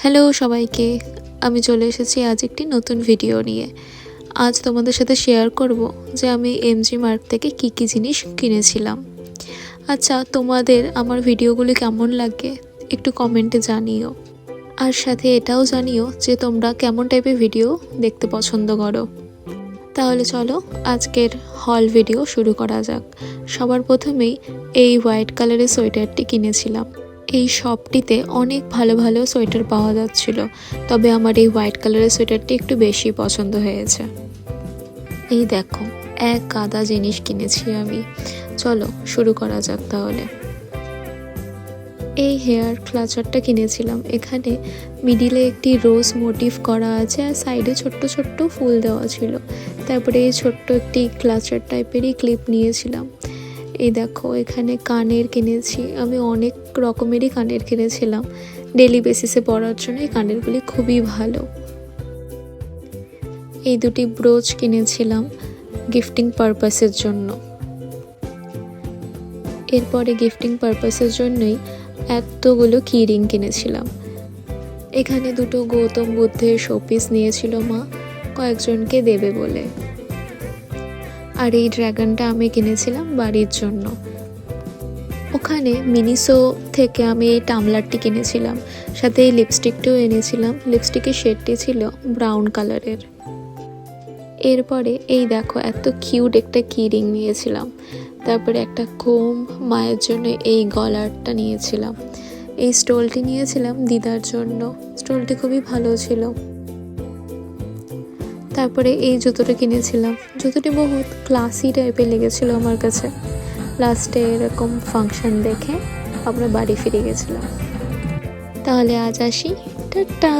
Hello সবাইকে, আমি চলে এসেছি আজ একটি নতুন ভিডিও নিয়ে। আজ তোমাদের সাথে শেয়ার করব যে আমি এমজি মার্ট থেকে কি জিনিস কিনেছিলাম। আচ্ছা, তোমাদের আমার ভিডিওগুলি কেমন লাগে একটু কমেন্টে জানিও, আর সাথে এটাও জানিও যে তোমরা কেমন টাইপের ভিডিও দেখতে পছন্দ করো। তাহলে চলো আজকের হল ভিডিও শুরু করা যাক। সবার প্রথমেই এই হোয়াইট কালারের সোয়েটারটি কিনেছিলাম। এই শপটিতে অনেক ভালো ভালো সোয়েটার পাওয়া যাচ্ছিল, তবে আমার এই হোয়াইট কালারের সোয়েটারটি একটু বেশি পছন্দ হয়েছে। এই দেখো, এক গাদা জিনিস কিনেছি আমি। চলো শুরু করা যাক তাহলে। এই হেয়ার ক্লাচারটা কিনেছিলাম। এখানে মিডিলে একটি রোজ মোটিভ করা আছে আর সাইডে ছোট্ট ছোট্ট ফুল দেওয়া ছিল। তারপরে এই ছোট্ট একটি ক্লাচার টাইপেরই ক্লিপ নিয়েছিলাম। এই দেখো, এখানে কানের কিনেছি আমি। অনেক রকমেরই কানের কিনেছিলাম ডেলি বেসিসে পরার জন্য। এই কানেরগুলি খুবই ভালো। এই দুটি ব্রোচ কিনেছিলাম গিফটিং পারপাসের জন্য। এরপরে গিফটিং পারপাসের জন্যই এতগুলো কিরিং কিনেছিলাম। এখানে দুটো গৌতম বুদ্ধের শোপিস নিয়েছিল মা, কয়েকজনকে দেবে বলে। আর এই ড্রাগনটা আমি কিনেছিলাম বাড়ির জন্য। ওখানে মিনিসো থেকে আমি এই টামলারটি কিনেছিলাম, সাথে এই লিপস্টিকটাও এনেছিলাম। লিপস্টিকের শেডটি ছিল ব্রাউন কালারের। এরপরে এই দেখো, এত কিউট একটা কিরিং নিয়েছিলাম। তারপরে একটা কোম, মায়ের জন্য এই গলারটা নিয়েছিলাম। এই স্টোলটি নিয়েছিলাম দিদার জন্য। স্টোলটি খুবই ভালো ছিল। তারপরে এই জুতোটা কিনেছিলাম। জুতোটি বহুত ক্লাসি টাইপের লেগেছিল আমার কাছে। লাস্টে এরকম ফাংশন দেখে আমরা বাড়ি ফিরে গেছিলাম। তাহলে আজ আসি, টাটা।